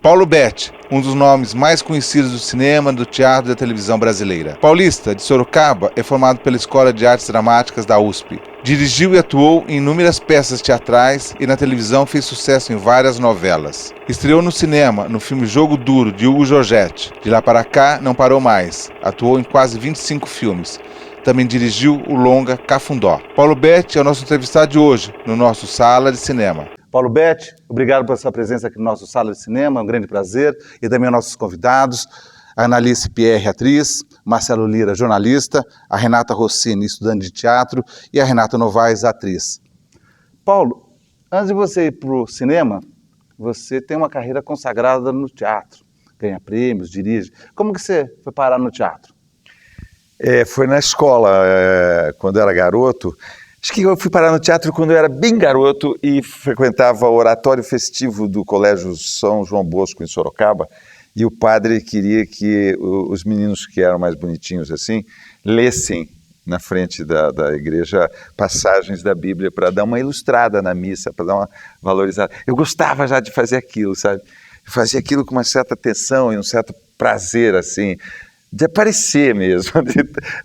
Paulo Betti, um dos nomes mais conhecidos do cinema, do teatro e da televisão brasileira. Paulista, de Sorocaba, é formado pela Escola de Artes Dramáticas da USP. Dirigiu e atuou em inúmeras peças teatrais e na televisão fez sucesso em várias novelas. Estreou no cinema, no filme Jogo Duro, de Hugo Giorgetti. De lá para cá, não parou mais. Atuou em quase 25 filmes. Também dirigiu o longa Cafundó. Paulo Betti é o nosso entrevistado de hoje, no nosso Sala de Cinema. Paulo Betti, obrigado por sua presença aqui no nosso Sala de Cinema, é um grande prazer. E também aos nossos convidados, a Analice Pierre, atriz, Marcelo Lira, jornalista, a Renata Rossini, estudante de teatro, e a Renata Novaes, atriz. Paulo, antes de você ir para o cinema, você tem uma carreira consagrada no teatro, ganha prêmios, dirige. Como que você foi parar no teatro? Foi na escola, quando eu era garoto. Acho que eu fui parar no teatro quando eu era bem garoto e frequentava o oratório festivo do Colégio São João Bosco, em Sorocaba, e o padre queria que os meninos que eram mais bonitinhos assim, lessem na frente da igreja passagens da Bíblia para dar uma ilustrada na missa, para dar uma valorizada. Eu gostava já de fazer aquilo, sabe? Eu fazia aquilo com uma certa atenção e um certo prazer, assim, de aparecer mesmo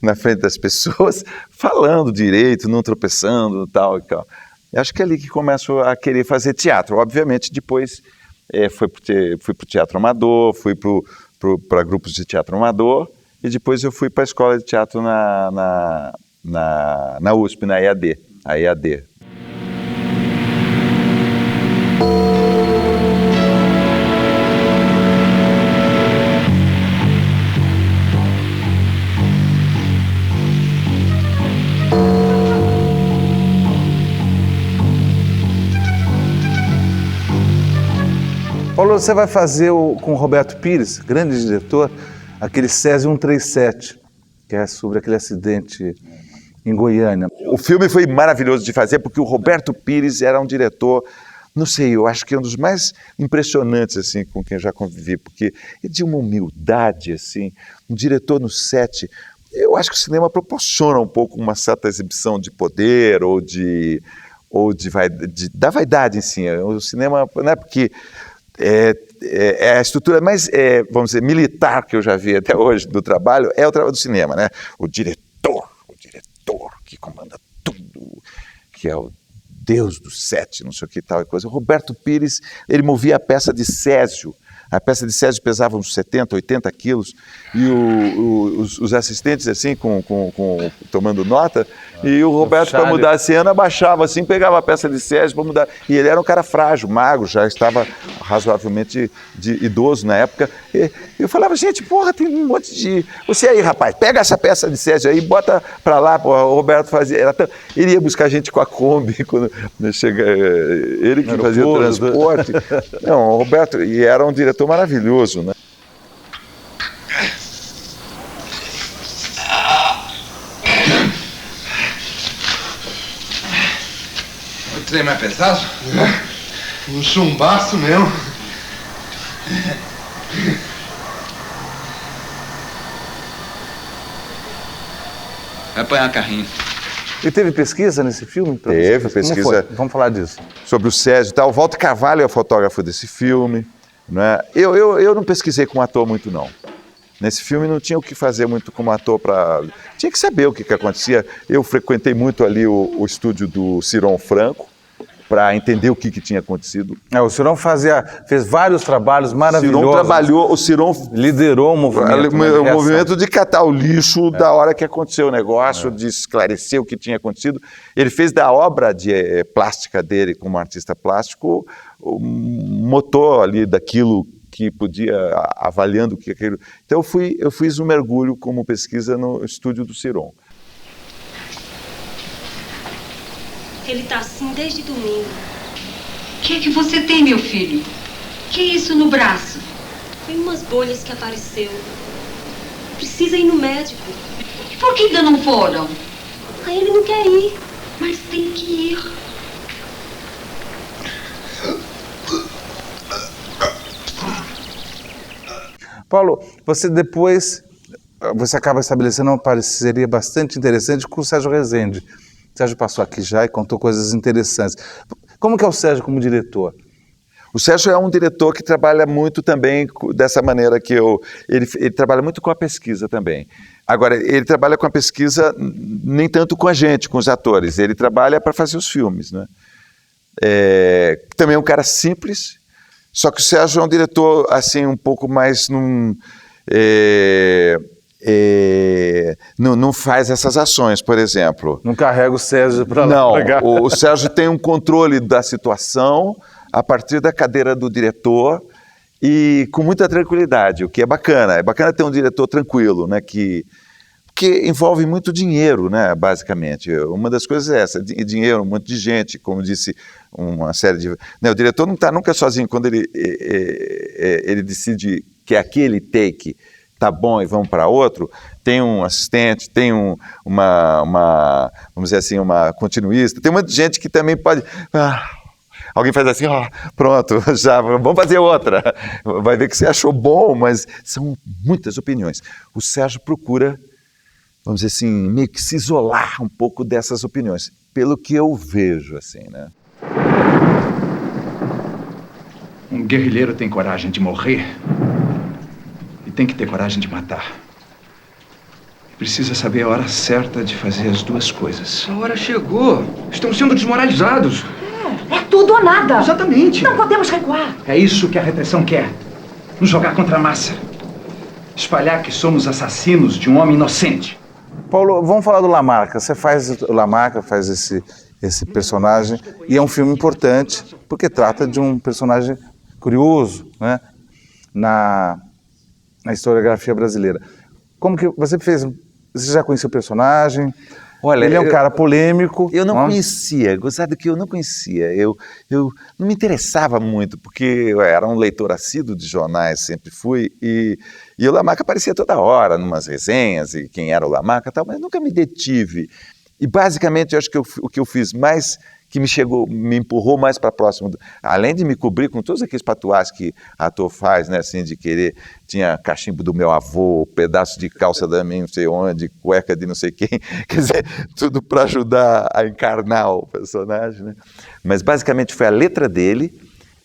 na frente das pessoas, falando direito, não tropeçando, tal e tal. Acho que é ali que começo a querer fazer teatro. Obviamente, depois fui para o teatro amador, fui para grupos de teatro amador, e depois eu fui para a escola de teatro na USP, na EAD, a EAD. Paulo, você vai fazer com o Roberto Pires, grande diretor, aquele Césio 137, que é sobre aquele acidente em Goiânia. O filme foi maravilhoso de fazer porque o Roberto Pires era um diretor, não sei, eu acho que é um dos mais impressionantes assim, com quem eu já convivi, porque ele tinha uma humildade, assim, um diretor no set. Eu acho que o cinema proporciona um pouco uma certa exibição de poder ou da vaidade em si. O cinema, não é porque é a estrutura mais, vamos dizer, militar que eu já vi até hoje do trabalho, é o trabalho do cinema, né? O diretor que comanda tudo, que é o Deus do set, não sei o que tal e coisa. O Roberto Pires, ele movia a peça de Césio. A peça de Césio pesava uns 70, 80 quilos, e os assistentes, assim, tomando nota, e o Roberto, para mudar a cena, abaixava assim, pegava a peça de Césio para mudar. E ele era um cara frágil, magro, já estava razoavelmente idoso na época. E eu falava, gente, porra, tem um monte de... Você aí, rapaz, pega essa peça de Césio aí, bota para lá, porra. O Roberto fazia... Ele ia buscar gente com a Kombi, quando chega, ele que fazia o transporte. Não, o Roberto, e era um diretor maravilhoso, né? O trem mais pesado? Um chumbaço mesmo. Vai apanhar carrinho. E teve pesquisa nesse filme? Teve pesquisa. Vamos falar disso. Sobre o Césio e tal. O Walter Carvalho é o fotógrafo desse filme. Né? Eu não pesquisei como ator muito, não. Nesse filme não tinha o que fazer muito como ator para... Tinha que saber o que acontecia. Eu frequentei muito ali o estúdio do Ciron Franco para entender o que tinha acontecido. O Ciron fez vários trabalhos maravilhosos. O Ciron liderou o movimento. O movimento de catar o lixo da hora que aconteceu o negócio, de esclarecer o que tinha acontecido. Ele fez da obra de plástica dele como artista plástico o motor ali daquilo que podia, avaliando o que aquilo... Então eu fiz um mergulho como pesquisa no estúdio do Ciron. Ele tá assim desde domingo. O que é que você tem, meu filho? Que é isso no braço? Foi umas bolhas que apareceu. Precisa ir no médico. E por que ainda não foram? Aí ele não quer ir. Mas tem que ir. Paulo, você acaba estabelecendo uma parceria bastante interessante com o Sérgio Rezende. O Sérgio passou aqui já e contou coisas interessantes. Como que é o Sérgio como diretor? O Sérgio é um diretor que trabalha muito também dessa maneira que ele trabalha muito com a pesquisa também. Agora, ele trabalha com a pesquisa nem tanto com a gente, com os atores, ele trabalha para fazer os filmes, né? Também é um cara simples, só que o Sérgio é um diretor assim um pouco mais não faz essas ações, por exemplo. Não carrega o Sérgio para lá. Não, o Sérgio tem um controle da situação a partir da cadeira do diretor e com muita tranquilidade, o que é bacana. É bacana ter um diretor tranquilo, né, que envolve muito dinheiro, né, basicamente. Uma das coisas é essa, dinheiro, um monte de gente, como disse uma série de... Né, o diretor não está nunca sozinho quando ele decide que aquele take tá bom e vamos para outro, tem um assistente, tem uma vamos dizer assim, uma continuista, tem muita gente que também pode... alguém faz assim, pronto, já vamos fazer outra. Vai ver que você achou bom, mas são muitas opiniões. O Sérgio procura, vamos dizer assim, meio que se isolar um pouco dessas opiniões, pelo que eu vejo, assim, né? Um guerrilheiro tem coragem de morrer e tem que ter coragem de matar. Precisa saber a hora certa de fazer as duas coisas. A hora chegou. Estamos sendo desmoralizados. É tudo ou nada. Exatamente. Não podemos recuar. É isso que a repressão quer. Nos jogar contra a massa. Espalhar que somos assassinos de um homem inocente. Paulo, vamos falar do Lamarca. Você faz o Lamarca, faz esse personagem, e é um filme importante, porque trata de um personagem curioso, né, na historiografia brasileira. Como que você fez? Você já conhecia o personagem? Olha, ele é um cara polêmico. Eu não conhecia, gostado que eu não conhecia. Eu não me interessava muito, porque eu era um leitor assíduo de jornais, sempre fui, e o Lamarca aparecia toda hora, numas resenhas, e quem era o Lamarca e tal, mas nunca me detive. E basicamente, eu acho que o que eu fiz mais, que me empurrou mais para próximo, além de me cobrir com todos aqueles patuás que ator faz, né, assim, de querer, tinha cachimbo do meu avô, pedaço de calça da minha não sei onde, cueca de não sei quem, quer dizer, tudo para ajudar a encarnar o personagem, né? Mas basicamente foi a letra dele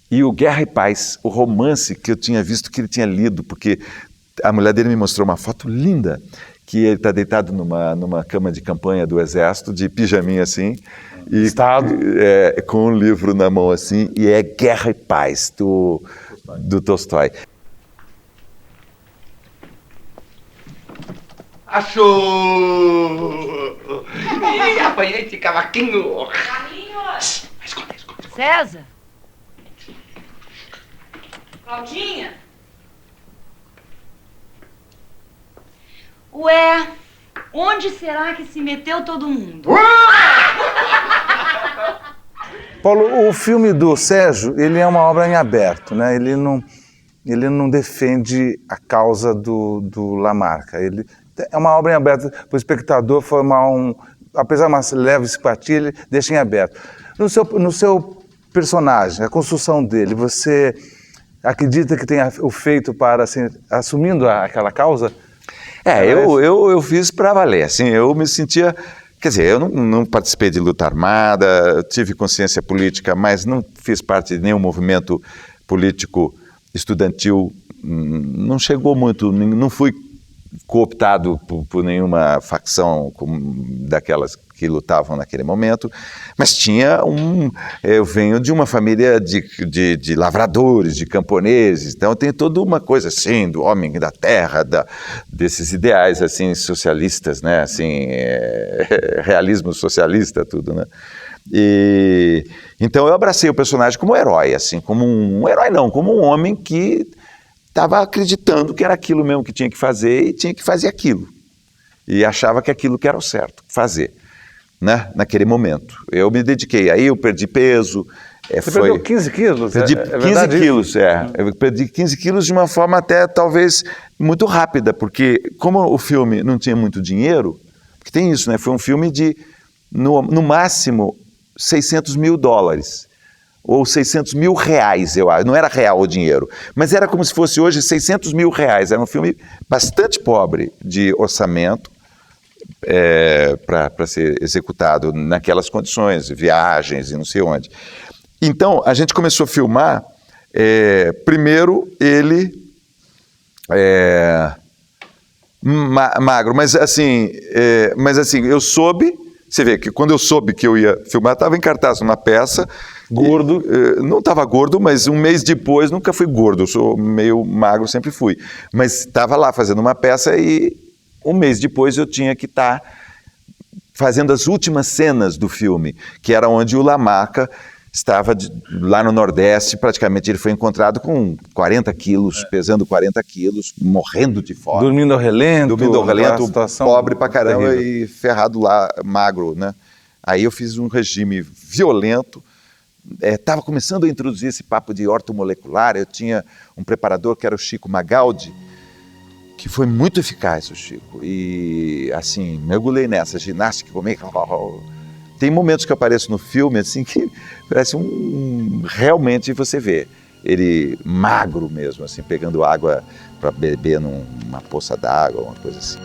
e o Guerra e Paz, o romance que eu tinha visto, que ele tinha lido, porque a mulher dele me mostrou uma foto linda, que ele está deitado numa cama de campanha do Exército, de pijaminha assim, e com um livro na mão assim, e é Guerra e Paz, do Tolstói. Achou! Ih, apanhei esse cavaquinho! Esconde. César? Claudinha? Ué, onde será que se meteu todo mundo? Paulo, o filme do Sérgio, ele é uma obra em aberto, né? Ele não defende a causa do Lamarca. Ele é uma obra em aberto para o espectador formar apesar de uma leve simpatia, ele deixa em aberto. No seu personagem, a construção dele, você acredita que tenha o feito para, assim, assumindo aquela causa? Eu fiz para valer, assim, eu me sentia... Quer dizer, eu não participei de luta armada, tive consciência política, mas não fiz parte de nenhum movimento político estudantil, não chegou muito, não fui cooptado por nenhuma facção daquelas que lutavam naquele momento, mas eu venho de uma família de lavradores, de camponeses, então tem toda uma coisa assim, do homem da terra, desses ideais assim socialistas, né, assim, realismo socialista, tudo, né. E então eu abracei o personagem como herói, assim, como um herói não, como um homem que estava acreditando que era aquilo mesmo que tinha que fazer e tinha que fazer aquilo. E achava que aquilo que era o certo, fazer, né? Naquele momento. Eu me dediquei, aí eu perdi peso. Você perdeu 15 quilos? Perdi 15 quilos, Eu perdi 15 quilos de uma forma até talvez muito rápida, porque como o filme não tinha muito dinheiro, porque tem isso, né? Foi um filme de, no máximo, $600 mil. Ou R$600 mil, eu acho. Não era real o dinheiro, mas era como se fosse hoje R$600 mil. Era um filme bastante pobre de orçamento para ser executado naquelas condições, viagens e não sei onde. Então, a gente começou a filmar Primeiro, ele magro, mas assim, eu soube, você vê que quando eu soube que eu ia filmar, estava em cartaz numa peça. Gordo? Não estava gordo, mas um mês depois nunca fui gordo, eu sou meio magro, sempre fui. Mas estava lá fazendo uma peça e um mês depois eu tinha que estar fazendo as últimas cenas do filme, que era onde o Lamarca estava lá no Nordeste, praticamente ele foi encontrado com 40 quilos, pesando 40 quilos, morrendo de fome. Dormindo ao relento, pobre pra caramba terrível. e ferrado lá, magro, né? Aí eu fiz um regime violento, estava começando a introduzir esse papo de ortomolecular, eu tinha um preparador que era o Chico Magaldi, que foi muito eficaz, o Chico, e assim, mergulhei nessa ginástica, tem momentos que eu apareço no filme, assim, que parece realmente você vê ele magro mesmo, assim, pegando água para beber numa poça d'água, uma coisa assim.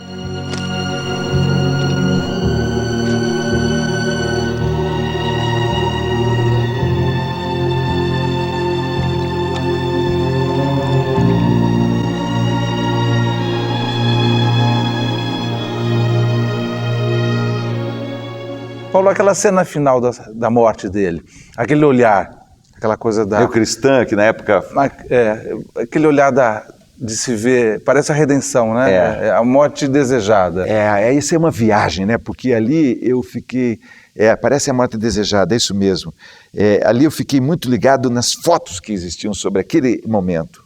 Paulo, aquela cena final da morte dele, aquele olhar, aquela coisa da... Eu cristã, que na época... aquele olhar de se ver, parece a redenção, né? A morte desejada. Isso é uma viagem, né? Porque ali eu fiquei... parece a morte desejada, é isso mesmo. Ali eu fiquei muito ligado nas fotos que existiam sobre aquele momento.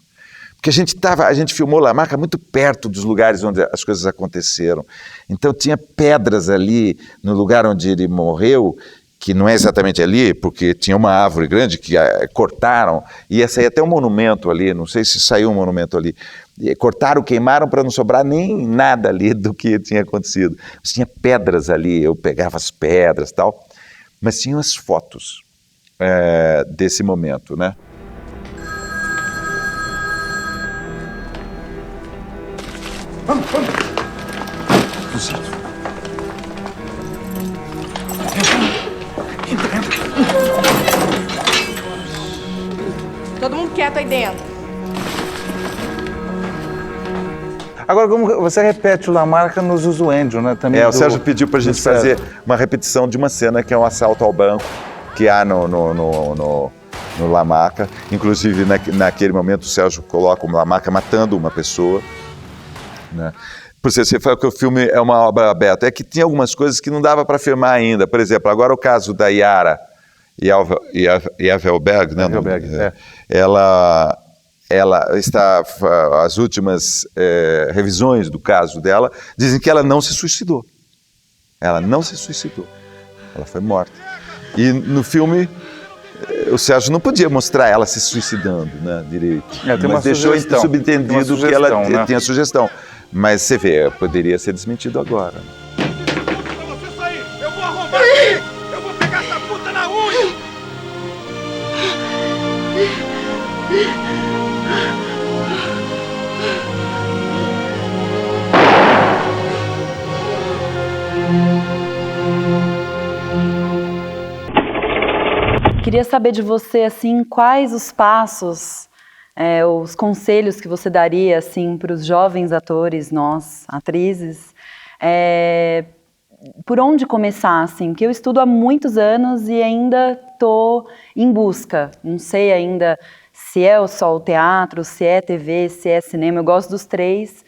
Porque a gente filmou Lamarca muito perto dos lugares onde as coisas aconteceram. Então tinha pedras ali no lugar onde ele morreu, que não é exatamente ali, porque tinha uma árvore grande que cortaram, e ia sair até um monumento ali, não sei se saiu um monumento ali. E cortaram, queimaram para não sobrar nem nada ali do que tinha acontecido. Mas tinha pedras ali, eu pegava as pedras e tal, mas tinham as fotos desse momento, né? Vamos. Todo mundo quieto aí dentro. Agora, como você repete o Lamarca nos Usuêndio, né? Também o Sérgio pediu para a gente fazer uma repetição de uma cena que é um assalto ao banco que há no Lamarca. Inclusive, naquele momento, o Sérgio coloca o Lamarca matando uma pessoa, né? Você fala que o filme é uma obra aberta. É que tinha algumas coisas que não dava para filmar ainda. Por exemplo, agora o caso da Yara Yavelberg, né? Ela está, as últimas revisões do caso dela dizem que ela não se suicidou. Ela não se suicidou. Ela foi morta. E no filme, o Sérgio não podia mostrar ela se suicidando, né, direito. Mas deixou subentendido que ela tinha sugestão. Mas você vê, poderia ser desmentido agora. Pra você sair, eu vou arrombar aqui! Eu vou pegar essa puta na unha! Queria saber de você, assim, quais os passos, os conselhos que você daria, assim, para os jovens atores, nós, atrizes, por onde começar, assim? Porque eu estudo há muitos anos e ainda estou em busca, não sei ainda se é só o teatro, se é TV, se é cinema, eu gosto dos três.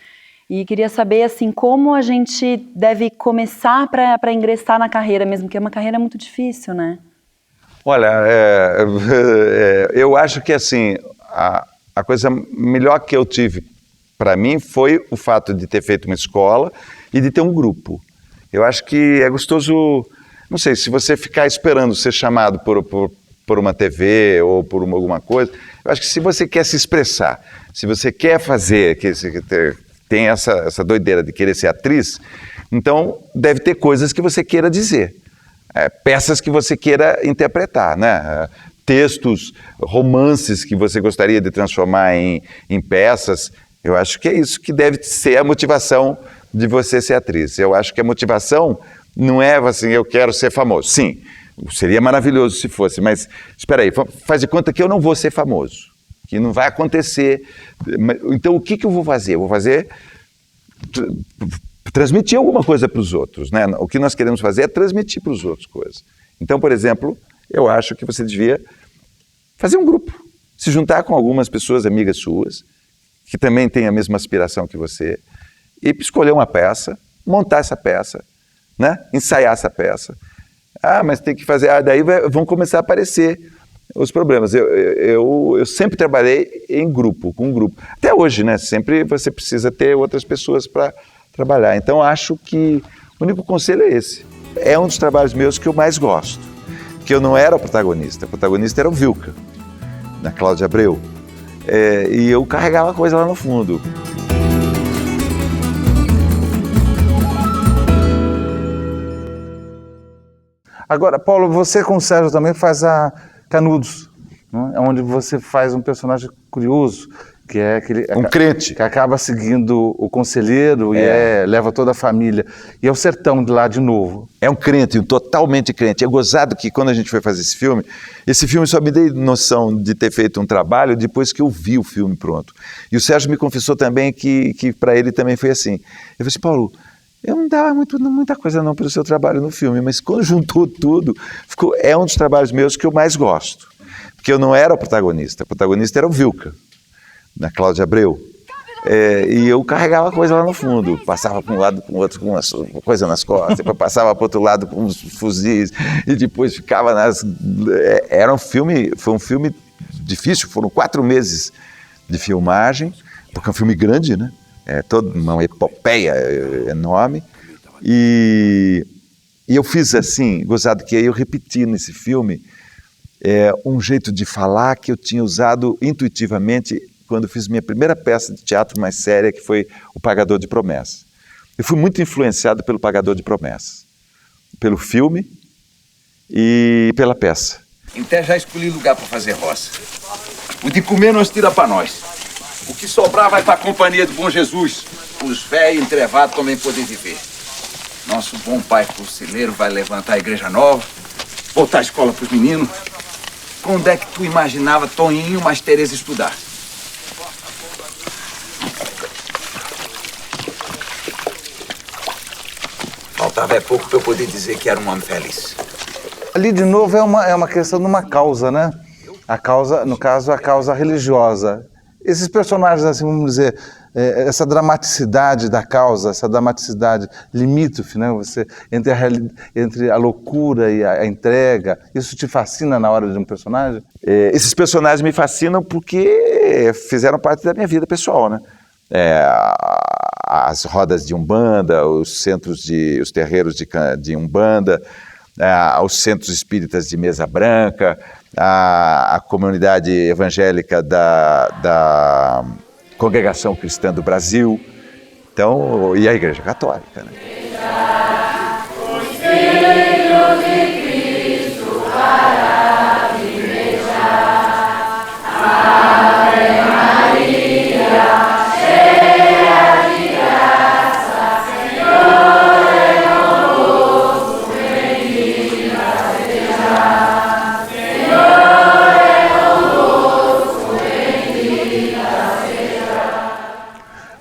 E queria saber, assim, como a gente deve começar para ingressar na carreira mesmo, que é uma carreira muito difícil, né? Olha, eu acho que, assim, a coisa melhor que eu tive para mim foi o fato de ter feito uma escola e de ter um grupo. Eu acho que é gostoso, não sei, se você ficar esperando ser chamado por uma TV ou por alguma coisa, eu acho que se você quer se expressar, se você quer fazer, tem essa doideira de querer ser atriz, então deve ter coisas que você queira dizer. Peças que você queira interpretar, né? Textos, romances que você gostaria de transformar em peças. Eu acho que é isso que deve ser a motivação de você ser atriz. Eu acho que a motivação não é assim, eu quero ser famoso. Sim, seria maravilhoso se fosse, mas espera aí, faz de conta que eu não vou ser famoso. que não vai acontecer. Então, o que eu vou fazer? Eu vou fazer... transmitir alguma coisa para os outros, né? O que nós queremos fazer é transmitir para os outros coisas. Então, por exemplo, eu acho que você devia fazer um grupo, se juntar com algumas pessoas amigas suas, que também têm a mesma aspiração que você, e escolher uma peça, montar essa peça, né? Ensaiar essa peça. Mas tem que fazer... daí vão começar a aparecer os problemas. Eu sempre trabalhei em grupo, com um grupo. Até hoje, né? Sempre você precisa ter outras pessoas para trabalhar. Então, acho que o único conselho é esse. É um dos trabalhos meus que eu mais gosto. Que eu não era o protagonista era o Vilca, da Cláudia Abreu. E eu carregava a coisa lá no fundo. Agora, Paulo, você com o Sérgio também faz a Canudos, né? Onde você faz um personagem curioso, que é aquele... Um crente. Que acaba seguindo o conselheiro e leva toda a família. E é o sertão de lá de novo. É um crente, totalmente crente. É gozado que quando a gente foi fazer esse filme só me dei noção de ter feito um trabalho depois que eu vi o filme pronto. E o Sérgio me confessou também que para ele também foi assim. Eu falei assim, Paulo, eu não dava muita coisa não pelo seu trabalho no filme, mas quando juntou tudo, é um dos trabalhos meus que eu mais gosto. Porque eu não era o protagonista era o Vilca, da Cláudia Abreu. E eu carregava a coisa lá no fundo, passava para um lado, para o outro com uma coisa nas costas, depois passava para o outro lado com uns fuzis, e depois ficava nas... Foi um filme difícil, foram 4 meses de filmagem, porque é um filme grande, né? É toda uma epopeia enorme. E eu fiz assim, gozado que aí eu repeti nesse filme um jeito de falar que eu tinha usado intuitivamente quando fiz minha primeira peça de teatro mais séria, que foi O Pagador de Promessas. Eu fui muito influenciado pelo Pagador de Promessas, pelo filme e pela peça. Até já escolhi lugar para fazer roça. O de comer nós tira para nós. O que sobrar vai para a companhia do Bom Jesus. Os velhos entrevados também poder viver. Nosso bom pai conselheiro vai levantar a igreja nova, botar a escola para os meninos. Quando é que tu imaginava Toninho mais Tereza estudar? Faltava pouco para eu poder dizer que era um homem feliz. Ali, de novo, é uma questão de uma causa, né? A causa, no caso, a causa religiosa. Esses personagens, assim, vamos dizer, essa dramaticidade da causa, essa dramaticidade limítrofe, né? Entre a loucura e a entrega, isso te fascina na hora de um personagem? Esses personagens me fascinam porque fizeram parte da minha vida pessoal, né? As rodas de Umbanda, os terreiros de Umbanda, os centros espíritas de Mesa Branca, a comunidade evangélica da Congregação Cristã do Brasil, então, e a Igreja Católica, né?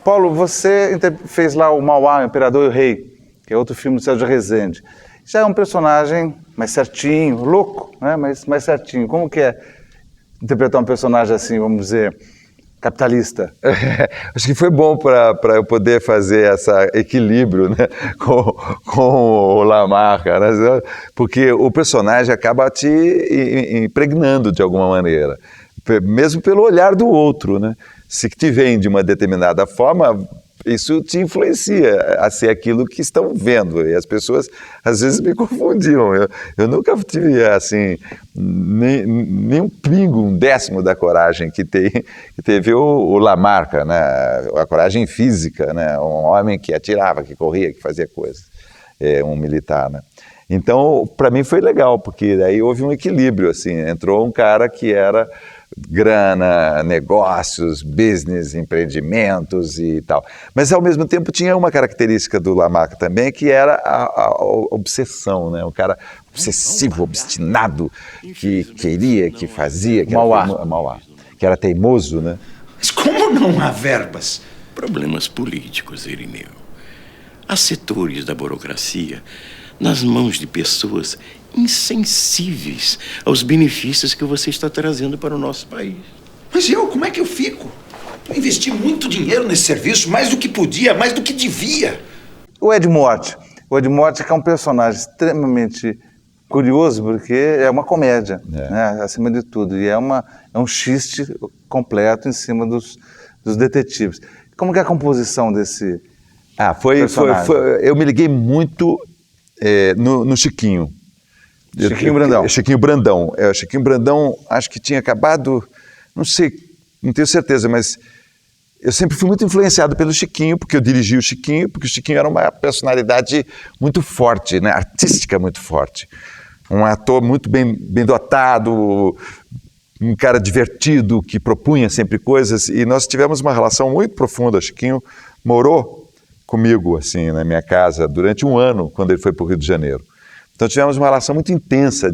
Paulo, você fez lá o Mauá, o Imperador e o Rei, que é outro filme do Sérgio Rezende. Já é um personagem mais certinho, louco, né? Mas mais certinho. Como que é interpretar um personagem assim, vamos dizer, capitalista? Acho que foi bom para eu poder fazer esse equilíbrio, né, com o Lamarca, né? Porque o personagem acaba te impregnando de alguma maneira, mesmo pelo olhar do outro, né? Se te vem de uma determinada forma, isso te influencia a ser aquilo que estão vendo. E as pessoas, às vezes, me confundiam. Eu nunca tive, assim, nem um pingo, um décimo da coragem que teve o Lamarca, né? A coragem física, né? Um homem que atirava, que corria, que fazia coisas. Um militar, né? Então, para mim foi legal, porque daí houve um equilíbrio, assim. Entrou um cara que era grana, negócios, business, empreendimentos e tal. Mas, ao mesmo tempo, tinha uma característica do Lamarca também, que era a obsessão, né? Um cara obsessivo, obstinado, que queria, que fazia, que Mauá. que era teimoso, né? Mas como não há verbas? Problemas políticos, Irineu. Há setores da burocracia nas mãos de pessoas insensíveis aos benefícios que você está trazendo para o nosso país. Mas como é que eu fico? Eu investi muito dinheiro nesse serviço, mais do que podia, mais do que devia. O Ed Morte. O Ed Morte é um personagem extremamente curioso, porque é uma comédia, né, acima de tudo. E é um xiste completo em cima dos detetives. Como que é a composição desse personagem? Eu me liguei muito no Chiquinho. Chiquinho Brandão. Chiquinho Brandão. Chiquinho Brandão, acho que tinha acabado, não sei, não tenho certeza, mas eu sempre fui muito influenciado pelo Chiquinho, porque eu dirigi o Chiquinho, porque o Chiquinho era uma personalidade muito forte, né? Artística muito forte. Um ator muito bem dotado, um cara divertido, que propunha sempre coisas, e nós tivemos uma relação muito profunda. O Chiquinho morou comigo, assim, na minha casa, durante um ano, quando ele foi para o Rio de Janeiro. Então tivemos uma relação muito intensa,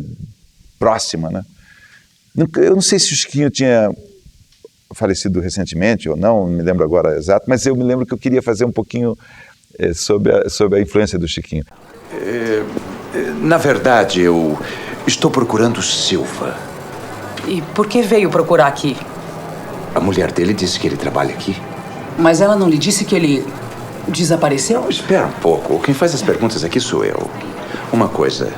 próxima, né? Eu não sei se o Chiquinho tinha falecido recentemente ou não me lembro agora exato, mas eu me lembro que eu queria fazer um pouquinho sobre a influência do Chiquinho. Na verdade, eu estou procurando Silva. E por que veio procurar aqui? A mulher dele disse que ele trabalha aqui. Mas ela não lhe disse que ele desapareceu? Espera um pouco. Quem faz as perguntas aqui sou eu. Uma coisa.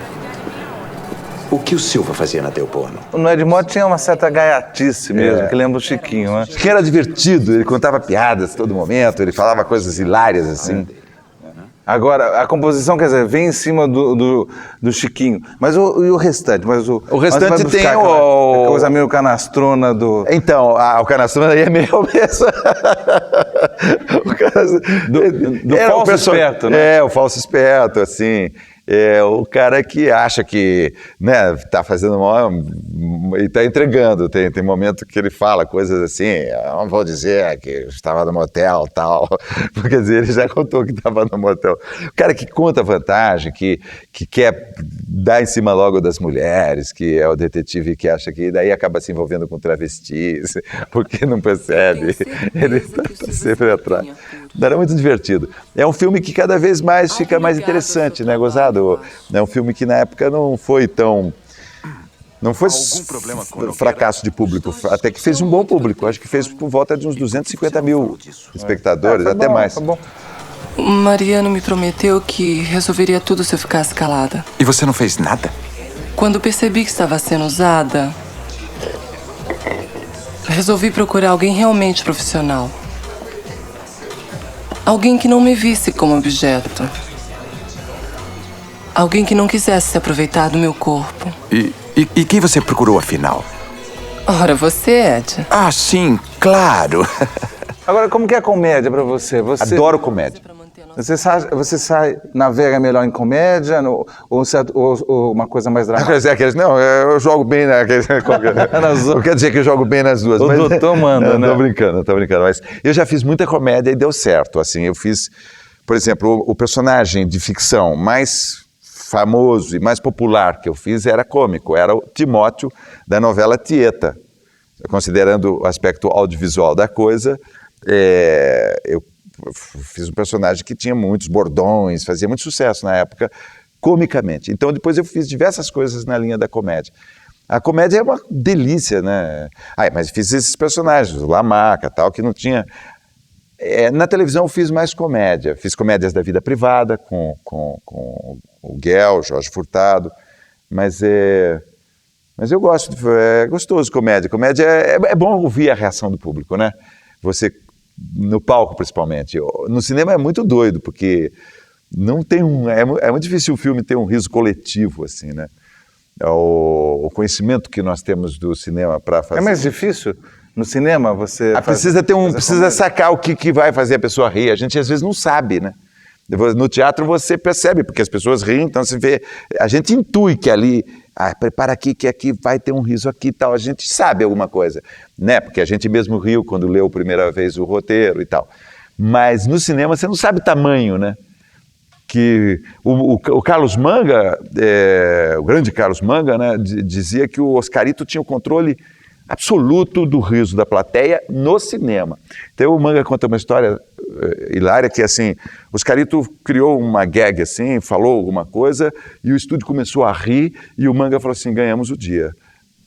O que o Silva fazia na Delbono? O Ed Morte tinha uma certa gaiatice mesmo, que lembra o Chiquinho, né? O Chiquinho era divertido, ele contava piadas a todo momento, ele falava coisas hilárias, assim. Agora, a composição, quer dizer, vem em cima do Chiquinho. Mas e o restante? O restante tem aquela coisa meio canastrona do... Então, o canastrona aí é meio mesmo. do falso esperto, né? O falso esperto, assim. É o cara que acha que, né, tá fazendo mal e tá entregando. Tem momento que ele fala coisas assim, não vou dizer que estava no motel e tal, porque quer dizer, ele já contou que estava no motel. O cara que conta vantagem, que quer dar em cima logo das mulheres, que é o detetive que acha que daí acaba se envolvendo com travestis, porque não percebe, ele está sempre atrás. Era muito divertido. É um filme que cada vez mais fica mais interessante, né, gozado? É um filme que na época não foi tão... Não foi fracasso de público, até que fez um bom público. Acho que fez por volta de uns 250 mil espectadores, até mais. Tá bom. Mariano me prometeu que resolveria tudo se eu ficasse calada. E você não fez nada? Quando percebi que estava sendo usada, resolvi procurar alguém realmente profissional. Alguém que não me visse como objeto. Alguém que não quisesse se aproveitar do meu corpo. E quem você procurou, afinal? Ora, você, Ed. Ah, sim, claro. Agora, como que é a comédia pra você? Adoro comédia. Você navega melhor em comédia ou uma coisa mais dramática? Não, eu jogo bem não quer dizer que eu jogo bem nas duas. O doutor manda, né? Tô brincando. Mas eu já fiz muita comédia e deu certo. Assim, eu fiz, por exemplo, o personagem de ficção mais famoso e mais popular que eu fiz era cômico, era o Timóteo da novela Tieta. Considerando o aspecto audiovisual da coisa, eu fiz um personagem que tinha muitos bordões, fazia muito sucesso na época, comicamente. Então depois eu fiz diversas coisas na linha da comédia. A comédia é uma delícia, né? Mas fiz esses personagens, o Lamaca, tal, que não tinha... na televisão eu fiz mais comédia. Fiz comédias da vida privada com o Guel, Jorge Furtado, mas eu gosto, é gostoso comédia. Comédia é bom ouvir a reação do público, né? Você, no palco principalmente. No cinema é muito doido, porque não tem é muito difícil o filme ter um riso coletivo, assim, né? O conhecimento que nós temos do cinema para fazer... É mais difícil? No cinema você... Precisa sacar o que vai fazer a pessoa rir. A gente às vezes não sabe, né? No teatro você percebe, porque as pessoas riem, então você vê... A gente intui que ali... prepara aqui, que aqui vai ter um riso aqui e tal. A gente sabe alguma coisa, né? Porque a gente mesmo riu quando leu a primeira vez o roteiro e tal. Mas no cinema você não sabe o tamanho, né? Que o Carlos Manga, o grande Carlos Manga, né, dizia que o Oscarito tinha o controle absoluto do riso da plateia no cinema. Então o Manga conta uma história hilária que, assim, o Oscarito criou uma gag, assim, falou alguma coisa e o estúdio começou a rir e o Manga falou assim, ganhamos o dia.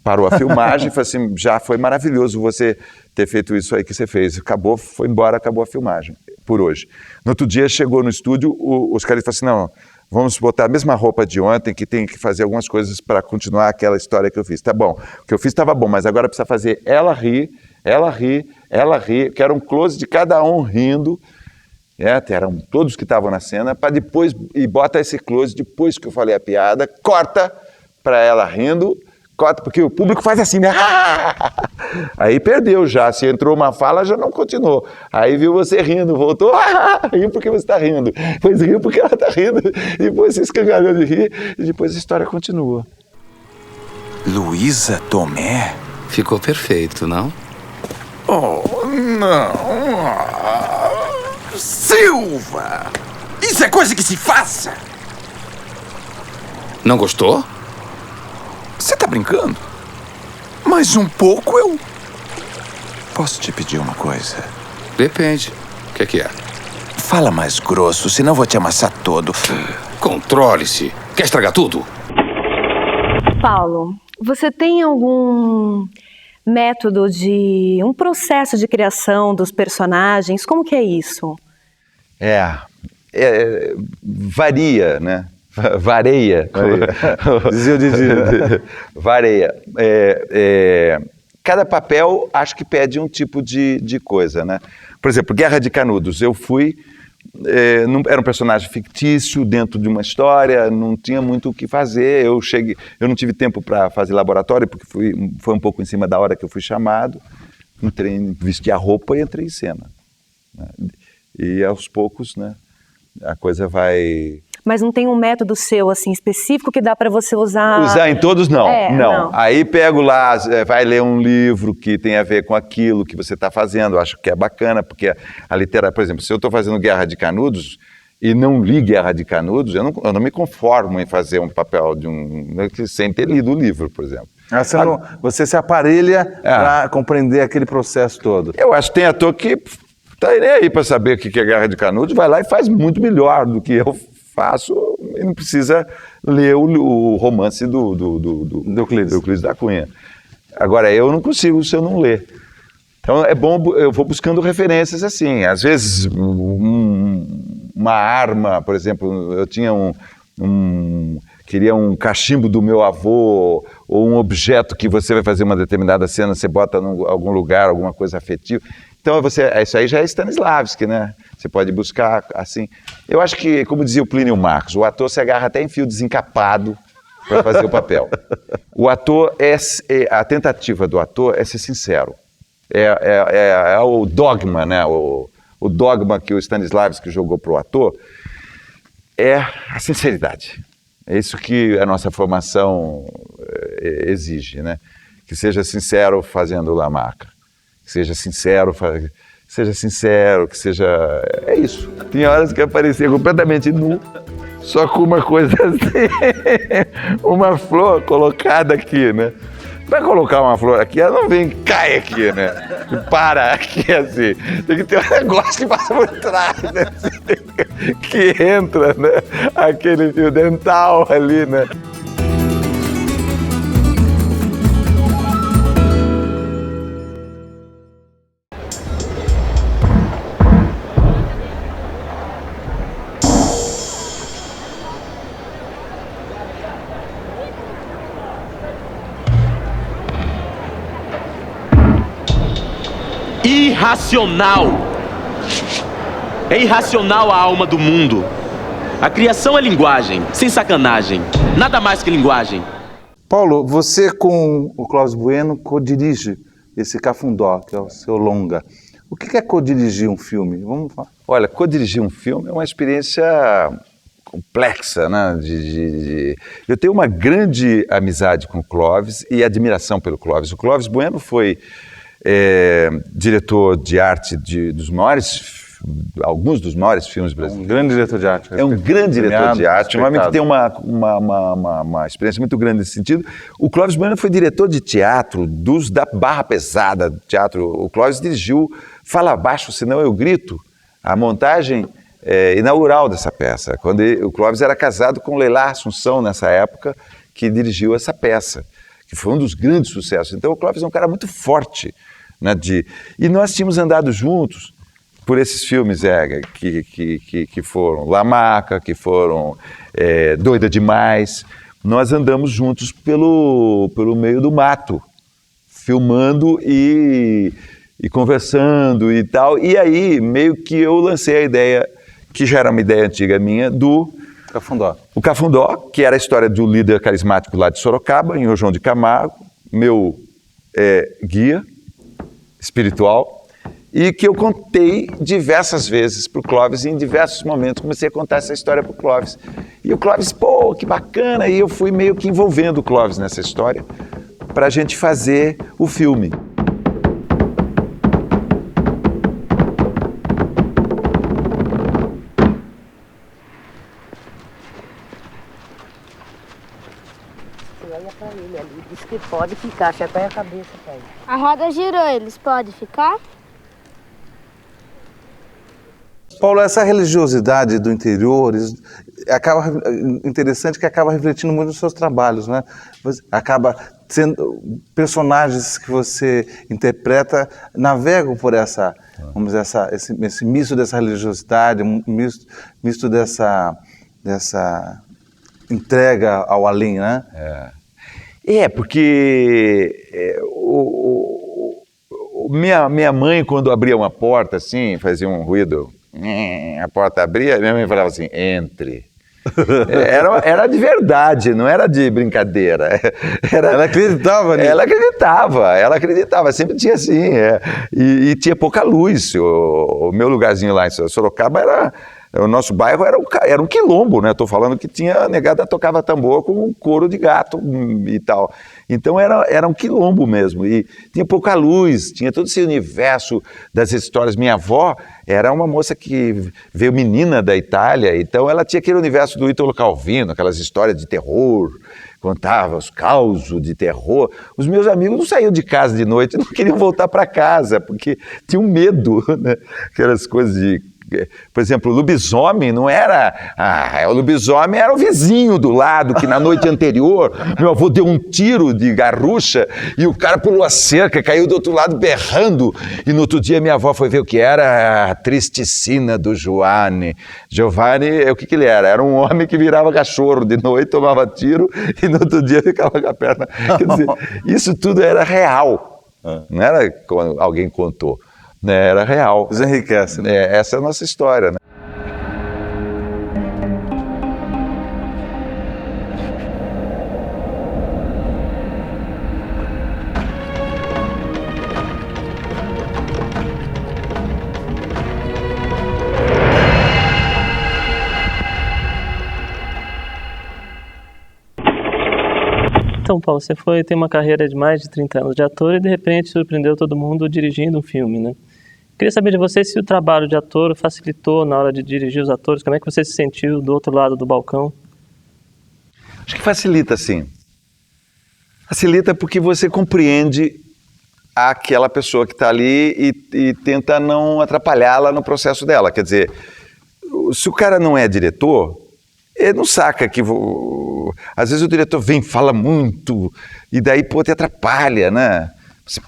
Parou a filmagem e falou assim, já foi maravilhoso você ter feito isso aí que você fez. Acabou, foi embora, acabou a filmagem, por hoje. No outro dia, chegou no estúdio, o Oscarito falou assim, não, vamos botar a mesma roupa de ontem, que tem que fazer algumas coisas para continuar aquela história que eu fiz. Tá bom, o que eu fiz estava bom, mas agora precisa fazer ela rir, ela rir, ela rir. Quero um close de cada um rindo, eram todos que estavam na cena, para depois, e bota esse close, depois que eu falei a piada, corta para ela rindo, corta, porque o público faz assim, né? Aí perdeu já, se entrou uma fala, já não continuou. Aí viu você rindo, voltou, riu porque você está rindo. Depois riu porque ela está rindo, depois se escangalhou de rir, e depois a história continua. Luísa Tomé? Ficou perfeito, não? Oh, não. Silva! Isso é coisa que se faça! Não gostou? Você tá brincando? Mais um pouco eu... Posso te pedir uma coisa? Depende. O que é? Fala mais grosso, senão vou te amassar todo. Controle-se. Quer estragar tudo? Paulo, você tem algum método um processo de criação dos personagens? Como que é isso? Varia, né? Vareia. Dizia o Didi. Vareia. Cada papel acho que pede um tipo de coisa, né? Por exemplo, Guerra de Canudos. Eu fui... era um personagem fictício dentro de uma história, não tinha muito o que fazer. Eu não tive tempo para fazer laboratório, porque foi um pouco em cima da hora que eu fui chamado. Vesti a roupa e entrei em cena. Né? E aos poucos, né, a coisa vai... Mas não tem um método seu, assim, específico que dá para você usar... Usar em todos, não. Não. Aí pego lá, vai ler um livro que tem a ver com aquilo que você está fazendo. Acho que é bacana, porque a literatura... Por exemplo, se eu estou fazendo Guerra de Canudos e não li Guerra de Canudos, eu não me conformo em fazer um papel sem ter lido o livro, por exemplo. Você se aparelha para compreender aquele processo todo. Eu acho que tem ator que tá nem aí para saber o que é Guerra de Canudos, vai lá e faz muito melhor do que eu faço, e não precisa ler o romance do Euclides da Cunha. Agora, eu não consigo se eu não ler. Então, é bom, eu vou buscando referências assim. Às vezes, uma arma, por exemplo, eu tinha queria um cachimbo do meu avô, ou um objeto que você vai fazer uma determinada cena, você bota em algum lugar, alguma coisa afetiva. Então, isso aí já é Stanislavski, né? Você pode buscar, assim... Eu acho que, como dizia o Plínio Marcos, o ator se agarra até em fio desencapado para fazer o papel. O ator, a tentativa do ator é ser sincero. É o dogma, né? O dogma que o Stanislavski jogou para o ator é a sinceridade. É isso que a nossa formação exige, né? Que seja sincero fazendo Lamarca. Que seja sincero, que seja... É isso. Tinha horas que eu aparecia completamente nu, só com uma coisa assim, uma flor colocada aqui, né? Para colocar uma flor aqui, ela não vem, cai aqui, né? Para aqui, assim. Tem que ter um negócio que passa por trás, né? Assim, que entra, né? Aquele fio dental ali, né? Irracional. É irracional a alma do mundo. A criação é linguagem, sem sacanagem. Nada mais que linguagem. Paulo, você com o Clóvis Bueno co-dirige esse Cafundó, que é o seu longa. O que é co-dirigir um filme? Vamos falar. Olha, co-dirigir um filme é uma experiência complexa, né? Eu tenho uma grande amizade com o Clóvis e admiração pelo Clóvis. O Clóvis Bueno foi diretor de arte dos maiores alguns dos maiores filmes brasileiros. Um grande diretor de arte. É um grande diretor de arte, um homem que tem uma experiência muito grande nesse sentido. O Clóvis Bueno foi diretor de teatro da Barra Pesada teatro. O Clóvis dirigiu Fala Baixo, Senão Eu Grito, a montagem inaugural dessa peça. Quando o Clóvis era casado com Leila Assunção, nessa época, que dirigiu essa peça, que foi um dos grandes sucessos. Então o Clóvis é um cara muito forte, né, e nós tínhamos andado juntos por esses filmes que foram La Maca, que foram Doida Demais. Nós andamos juntos pelo meio do mato, filmando e conversando e tal. E aí, meio que eu lancei a ideia, que já era uma ideia antiga minha, do Cafundó. O Cafundó, que era a história de um líder carismático lá de Sorocaba, em João de Camargo, meu guia espiritual, e que eu contei diversas vezes para o Clóvis, e em diversos momentos comecei a contar essa história para o Clóvis. E o Clóvis, pô, que bacana, e eu fui meio que envolvendo o Clóvis nessa história para a gente fazer o filme. Ele ali disse que pode ficar, chapeia a cabeça pra ele. A roda girou, eles podem ficar? Paulo, essa religiosidade do interior interessante que acaba refletindo muito nos seus trabalhos, né? Acaba sendo personagens que você interpreta navegam por essa, vamos dizer, esse misto dessa religiosidade, misto dessa entrega ao além, né? Porque minha mãe, quando abria uma porta assim, fazia um ruído, a porta abria, minha mãe falava assim, entre. Era de verdade, não era de brincadeira. Ela acreditava nisso? Ela acreditava, sempre tinha assim. E tinha pouca luz. O meu lugarzinho lá em Sorocaba o nosso bairro era um quilombo, né? Estou falando que tinha negada tocava tambor com um couro de gato e tal. Então era um quilombo mesmo. E tinha pouca luz, tinha todo esse universo das histórias. Minha avó era uma moça que veio menina da Itália, então ela tinha aquele universo do Ítalo Calvino, aquelas histórias de terror, contava os causos de terror. Os meus amigos não saíam de casa de noite, não queriam voltar para casa, porque tinham medo, né? Aquelas coisas de... Por exemplo, o lobisomem não era... o lobisomem era o vizinho do lado, que na noite anterior meu avô deu um tiro de garrucha e o cara pulou a cerca, caiu do outro lado berrando. E no outro dia minha avó foi ver o que era a tristicina do Giovanni. Giovanni, o que ele era? Era um homem que virava cachorro de noite, tomava tiro e no outro dia ficava com a perna... Quer dizer, isso tudo era real, não era como alguém contou. Era real. Isso enriquece. Né? Essa é a nossa história, né? Então, Paulo, você tem uma carreira de mais de 30 anos de ator e de repente surpreendeu todo mundo dirigindo um filme, né? Queria saber de você se o trabalho de ator facilitou na hora de dirigir os atores, como é que você se sentiu do outro lado do balcão? Acho que facilita, sim. Facilita porque você compreende aquela pessoa que está ali e tenta não atrapalhá-la no processo dela. Quer dizer, se o cara não é diretor, ele não saca que... Às vezes o diretor vem, fala muito, e daí, te atrapalha, né? Você,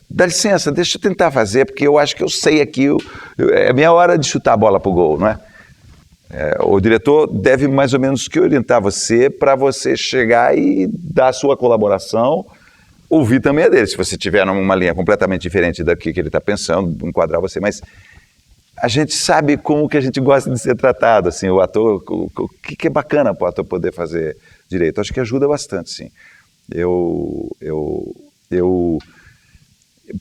dá licença, deixa eu tentar fazer, porque eu acho que eu sei aqui, é minha hora de chutar a bola pro gol, não é? O diretor deve mais ou menos que orientar você para você chegar e dar a sua colaboração, ouvir também a dele. Se você tiver numa linha completamente diferente da que ele está pensando, enquadrar você, mas a gente sabe como que a gente gosta de ser tratado, assim, o ator, o que é bacana para o ator poder fazer direito. Acho que ajuda bastante, sim.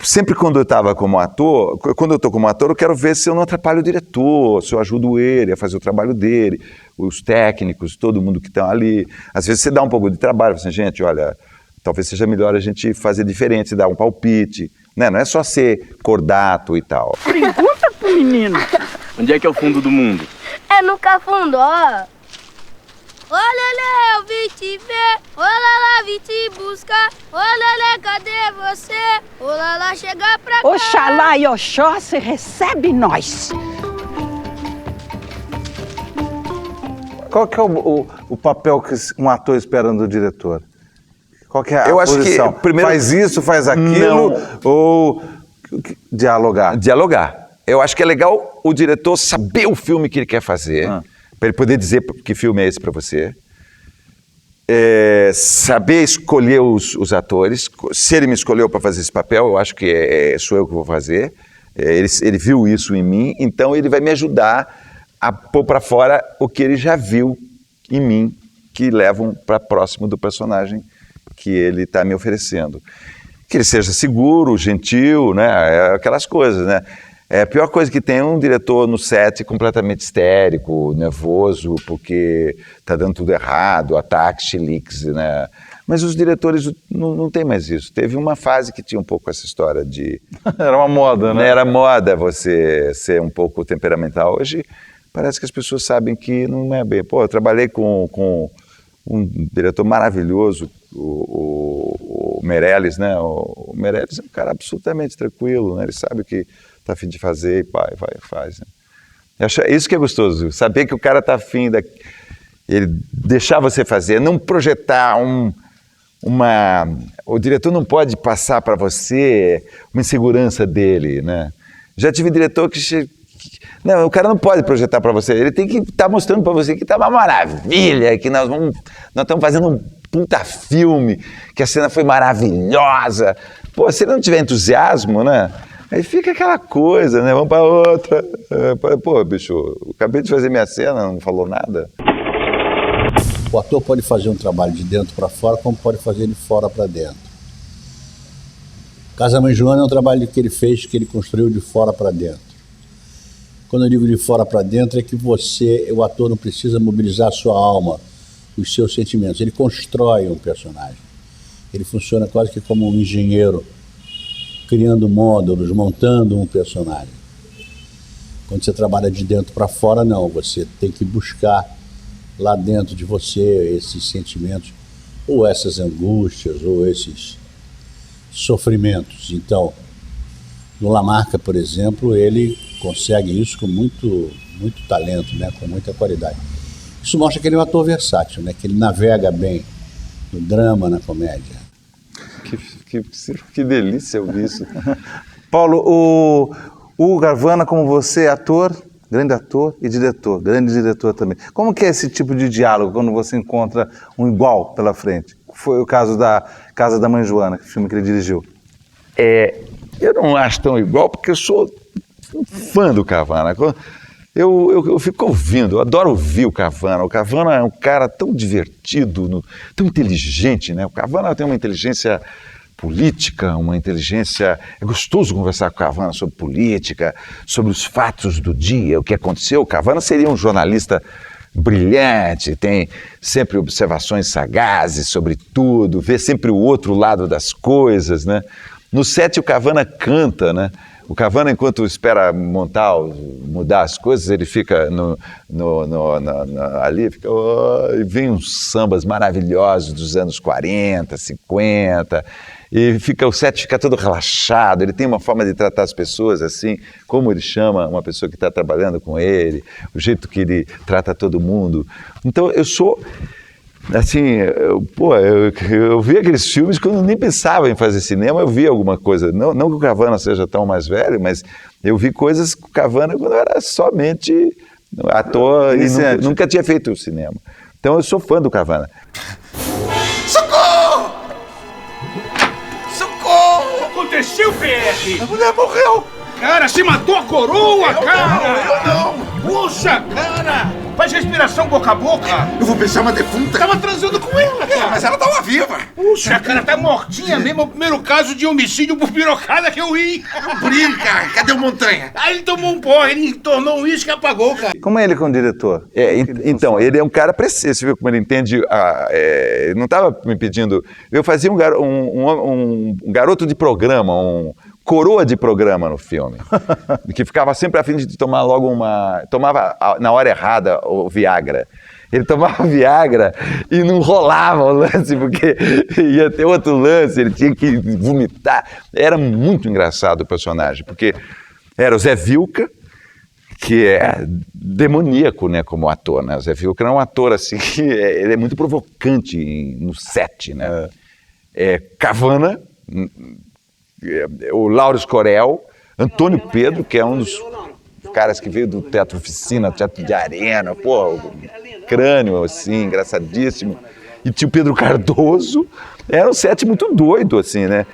Sempre quando eu estava como ator, quando eu estou como ator, eu quero ver se eu não atrapalho o diretor, se eu ajudo ele a fazer o trabalho dele, os técnicos, todo mundo que está ali. Às vezes você dá um pouco de trabalho, assim, gente, olha, talvez seja melhor a gente fazer diferente, dar um palpite, né? Não é só ser cordato e tal. Pergunta pro menino. Onde é que é o fundo do mundo? É no Cafundó. Olha lá, eu vim te ver. Olha lá, vim te buscar. Olha lá, cadê você? Olha lá, chega pra cá. Oxalá e Oxóssi recebe nós. Qual que é o papel que um ator espera do diretor? Qual que é a Eu acho posição? que primeiro faz isso, faz aquilo, ou dialogar? Dialogar. Eu acho que é legal o diretor saber o filme que ele quer fazer, para ele poder dizer que filme é esse para você. Saber escolher os atores. Se ele me escolheu para fazer esse papel, eu acho que sou eu que vou fazer. Ele viu isso em mim, então ele vai me ajudar a pôr para fora o que ele já viu em mim, que levam para próximo do personagem que ele está me oferecendo. Que ele seja seguro, gentil, né? Aquelas coisas, né? A pior coisa que tem é um diretor no set completamente histérico, nervoso, porque está dando tudo errado, ataques, chiliques, né? Mas os diretores não tem mais isso. Teve uma fase que tinha um pouco essa história de... Era uma moda, né? Era moda você ser um pouco temperamental. Hoje parece que as pessoas sabem que não é bem. Pô, eu trabalhei com um diretor maravilhoso, o Meirelles, né? O Meirelles é um cara absolutamente tranquilo, né? Ele sabe o que está a fim de fazer e vai e faz. Né? Isso que é gostoso, saber que o cara está a fim de ele deixar você fazer, não projetar o diretor não pode passar para você uma insegurança dele, né? Já tive diretor não, o cara não pode projetar para você, ele tem que estar mostrando para você que está uma maravilha, que nós estamos fazendo um puta filme, que a cena foi maravilhosa. Pô, se ele não tiver entusiasmo, né? Aí fica aquela coisa, né? Vamos para outra. Pô, bicho, eu acabei de fazer minha cena, não falou nada. O ator pode fazer um trabalho de dentro para fora, como pode fazer de fora para dentro. Casa da Mãe Joana é um trabalho que ele fez, que ele construiu de fora para dentro. Quando eu digo de fora para dentro, é que o ator não precisa mobilizar a sua alma, os seus sentimentos. Ele constrói um personagem. Ele funciona quase que como um engenheiro, criando módulos, montando um personagem. Quando você trabalha de dentro para fora, não. Você tem que buscar lá dentro de você esses sentimentos, ou essas angústias, ou esses sofrimentos. Então, no Lamarca, por exemplo, ele consegue isso com muito talento, né? Com muita qualidade. Isso mostra que ele é um ator versátil, né? Que ele navega bem no drama, na comédia. Que delícia ouvir isso. Paulo, o Hugo Gravana, como você, é ator, grande ator e diretor, grande diretor também. Como que é esse tipo de diálogo quando você encontra um igual pela frente? Foi o caso da Casa da Mãe Joana, filme que ele dirigiu. Eu não acho tão igual, porque eu sou um fã do Cavana. Eu fico ouvindo, eu adoro ouvir o Cavana. O Cavana é um cara tão divertido, tão inteligente, né? O Cavana tem uma inteligência política, uma inteligência... É gostoso conversar com o Cavana sobre política, sobre os fatos do dia, o que aconteceu. O Cavana seria um jornalista brilhante, tem sempre observações sagazes sobre tudo, vê sempre o outro lado das coisas, né? No set o Cavana canta, né? O Cavana, enquanto espera mudar as coisas, ele fica ali, e vem uns sambas maravilhosos dos anos 40, 50, e o set fica todo relaxado, ele tem uma forma de tratar as pessoas assim, como ele chama uma pessoa que está trabalhando com ele, o jeito que ele trata todo mundo. Então eu sou... Assim, eu vi aqueles filmes quando eu nem pensava em fazer cinema, eu vi alguma coisa, não que o Cavana seja tão mais velho, mas eu vi coisas com o Cavana quando eu era somente ator e nunca tinha feito cinema. Então eu sou fã do Cavana. Socorro! Socorro! O que aconteceu, PR? A mulher morreu! Cara, se matou a coroa, cara! Eu não! Puxa, cara! Faz respiração boca a boca! Eu vou pensar uma defunta! Tava transando com ela, cara! Mas ela tava viva! Puxa, cara, tá mortinha mesmo. É o primeiro caso de homicídio por pirocada que eu vi! Não brinca! Cadê o Montanha? Aí ele tomou um porre, ele tornou um uísque e apagou, cara! Como é ele com o diretor? Então, ele é um cara preciso, você viu como ele entende? Ele não estava me pedindo... Eu fazia um garoto de programa, um coroa de programa no filme, que ficava sempre a fim de tomar logo tomava na hora errada o Viagra. Ele tomava Viagra e não rolava o lance, porque ia ter outro lance, ele tinha que vomitar. Era muito engraçado o personagem, porque era o Zé Vilca, que é demoníaco, né, como ator, né? O Zé Vilca é um ator, assim, que ele é muito provocante no set, né? Cavana, o Lauro Escorel, Antônio Pedro, que é um dos caras que veio do Teatro Oficina, Teatro de Arena, pô, crânio, assim, engraçadíssimo. E tinha o Pedro Cardoso, era um set muito doido, assim, né?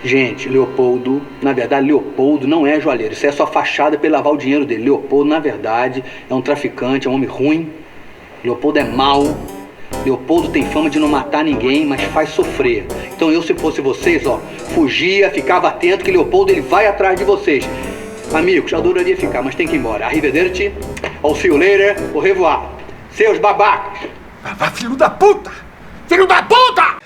Gente, Leopoldo, na verdade, Leopoldo não é joalheiro. Isso é só fachada para ele lavar o dinheiro dele. Leopoldo, na verdade, é um traficante, é um homem ruim. Leopoldo é mau. Leopoldo tem fama de não matar ninguém, mas faz sofrer. Então eu, se fosse vocês, ó, fugia, ficava atento que Leopoldo, ele vai atrás de vocês. Amigos, adoraria ficar, mas tem que ir embora. Arrivederci, ao see you later, au revoir. Seus babacas. Filho da puta! Filho da puta!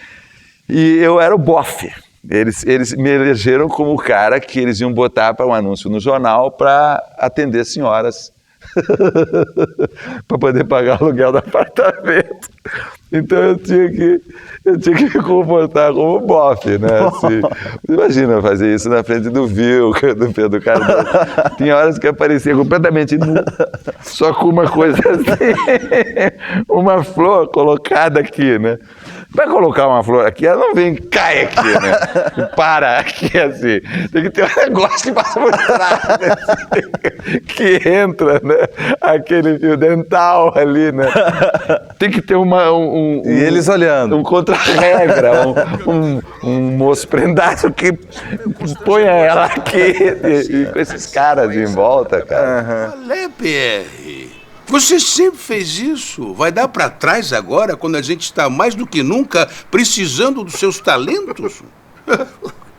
E eu era o bofe. Eles me elegeram como o cara que eles iam botar para um anúncio no jornal para atender senhoras para poder pagar o aluguel do apartamento. Então eu tinha que me comportar como bofe, né? Assim, imagina fazer isso na frente do Vilca, do Pedro Cardoso. Tinha horas que aparecia completamente nu, só com uma coisa assim, uma flor colocada aqui, né? Vai colocar uma flor aqui, ela não vem, cai aqui, né? E para aqui, assim. Tem que ter um negócio que passa por trás, né? Que entra, né? Aquele fio dental ali, né? Tem que ter e eles olhando. Um contra-regra, um moço prendado que ponha ela aqui. E com esses caras em volta, cara. Olé, PR. Você sempre fez isso. Vai dar pra trás agora, quando a gente está mais do que nunca precisando dos seus talentos?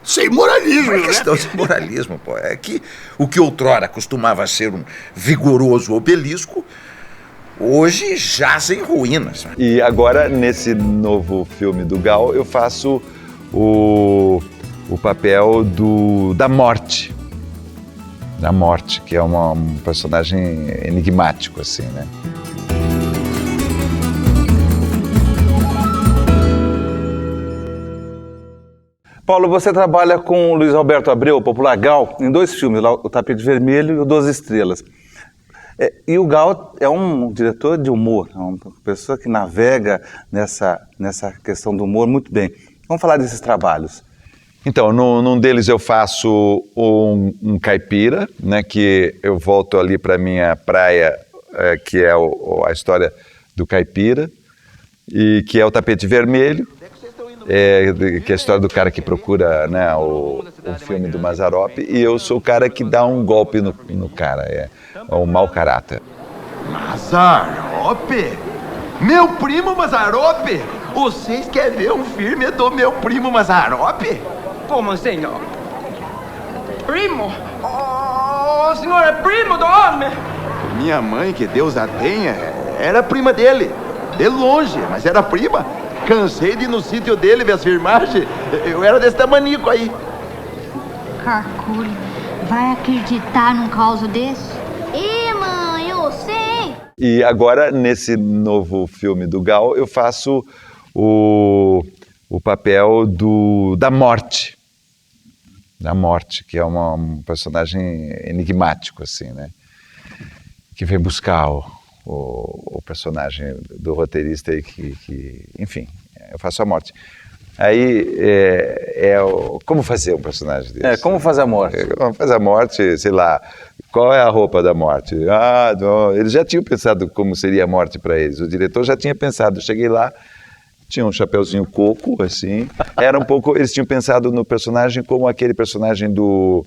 Sem moralismo, Não é né? questão de moralismo, pô. É que o que outrora costumava ser um vigoroso obelisco, hoje jaz em ruínas. E agora, nesse novo filme do Gal, eu faço o papel da Morte. Da Morte, que é um personagem enigmático, assim, né? Paulo, você trabalha com o Luiz Alberto Abreu, o popular Gal, em 2 filmes, O Tapete Vermelho e o 12 Estrelas. E o Gal é um diretor de humor, é uma pessoa que navega nessa questão do humor muito bem. Vamos falar desses trabalhos. Então, num deles eu faço um caipira, né, que eu volto ali para minha praia, que é a história do caipira, e que é o Tapete Vermelho, que é a história do cara que procura, né, o filme do Mazzaropi, e eu sou o cara que dá um golpe no cara, é o mau caráter. Mazzaropi? Meu primo Mazzaropi? Vocês querem ver um filme do meu primo Mazzaropi? Como, senhor? Primo? O senhor é primo do homem? Minha mãe, que Deus a tenha, era prima dele. De longe, mas era prima. Cansei de ir no sítio dele ver as filmagens. Eu era desse tamanico aí. Carcule, vai acreditar num caos desse? Ih, mãe, eu sei. E agora, nesse novo filme do Gal, eu faço o papel da Morte. Da Morte, que é um personagem enigmático, assim, né? Que vem buscar o personagem do roteirista aí que enfim, eu faço a Morte. Aí, como fazer um personagem desse? Como fazer a Morte? Como fazer a Morte, sei lá, qual é a roupa da Morte? Eles já tinham pensado como seria a Morte para eles, o diretor já tinha pensado, eu cheguei lá, tinha um chapeuzinho coco, assim, era um pouco, eles tinham pensado no personagem como aquele personagem do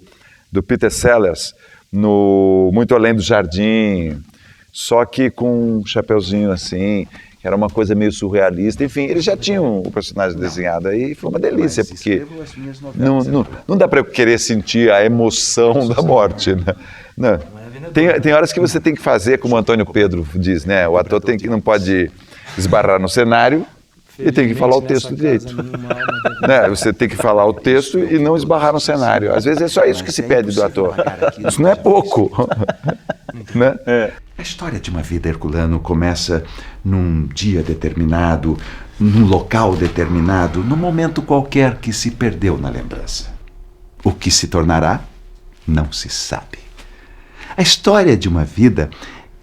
Peter Sellers, no Muito Além do Jardim, só que com um chapeuzinho assim, que era uma coisa meio surrealista, enfim, eles já tinham o personagem desenhado aí, foi uma delícia, porque não dá para eu querer sentir a emoção da morte, né? Não. Tem horas que você tem que fazer, como o Antônio Pedro diz, né? O ator não pode esbarrar no cenário, e tem que falar o texto direito. Né? Você tem que falar o texto e não esbarrar no cenário. Às vezes é só isso que se pede do ator. Isso não é pouco. Né? A história de uma vida herculano começa num dia determinado, num local determinado, num momento qualquer que se perdeu na lembrança. O que se tornará, não se sabe. A história de uma vida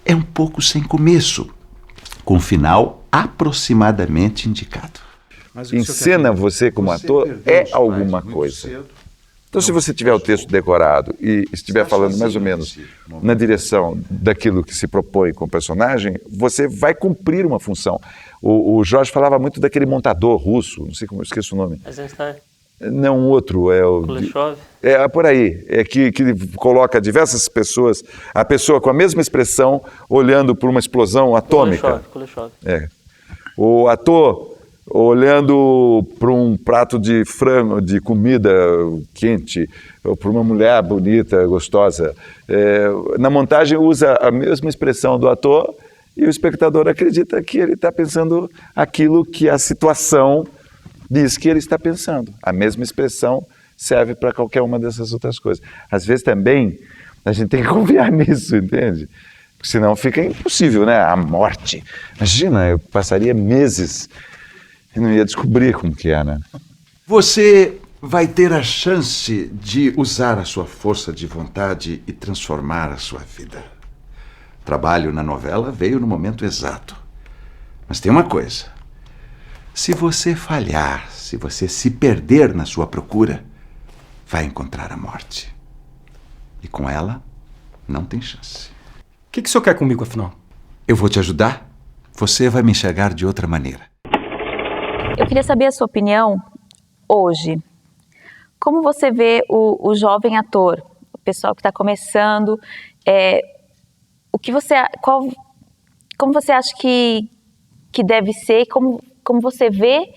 é um pouco sem começo, com um final aproximadamente indicado. Ensina você como ator é alguma coisa. Então, se você tiver o texto decorado e estiver falando mais ou menos na direção daquilo que se propõe com o personagem, você vai cumprir uma função. O Jorge falava muito daquele montador russo, não sei como eu esqueço o nome. Eisenstein. Não, outro, é o... Kuleshov. É por aí, que coloca diversas pessoas, a pessoa com a mesma expressão, olhando por uma explosão atômica. Kuleshov. O ator olhando para um prato de frango, de comida quente, ou para uma mulher bonita, gostosa. Na montagem usa a mesma expressão do ator e o espectador acredita que ele está pensando aquilo que a situação diz que ele está pensando. A mesma expressão serve para qualquer uma dessas outras coisas. Às vezes também a gente tem que confiar nisso, entende? Porque senão fica impossível, né? A morte. Imagina, eu passaria meses e não ia descobrir como que é, né? Você vai ter a chance de usar a sua força de vontade e transformar a sua vida. O trabalho na novela veio no momento exato. Mas tem uma coisa. Se você falhar, se você se perder na sua procura, vai encontrar a morte. E com ela, não tem chance. O que o senhor quer comigo, afinal? Eu vou te ajudar. Você vai me enxergar de outra maneira. Eu queria saber a sua opinião hoje. Como você vê o jovem ator, o pessoal que está começando, como você acha que deve ser, como você vê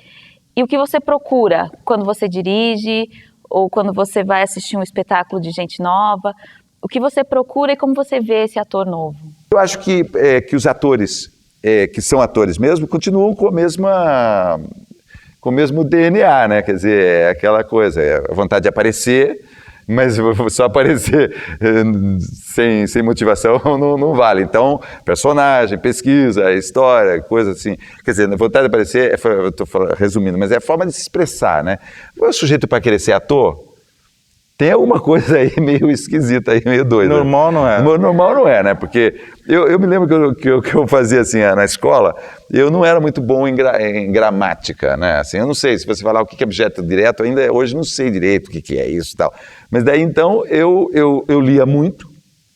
e o que você procura quando você dirige ou quando você vai assistir um espetáculo de gente nova? O que você procura e como você vê esse ator novo? Eu acho que os atores, que são atores mesmo, continuam com o mesmo DNA, né? Quer dizer, é aquela coisa, a vontade de aparecer, mas só aparecer sem motivação não vale. Então, personagem, pesquisa, história, coisa assim. Quer dizer, a vontade de aparecer, eu estou resumindo, mas é a forma de se expressar, né? O sujeito para querer ser ator, tem alguma coisa aí meio esquisita, aí, meio doida. Normal não é. Normal não é, né? Porque eu me lembro que eu fazia assim, na escola, eu não era muito bom em gramática, né? Assim, eu não sei, se você falar o que é objeto direto, ainda hoje não sei direito o que é isso e tal. Mas daí, então, eu lia muito,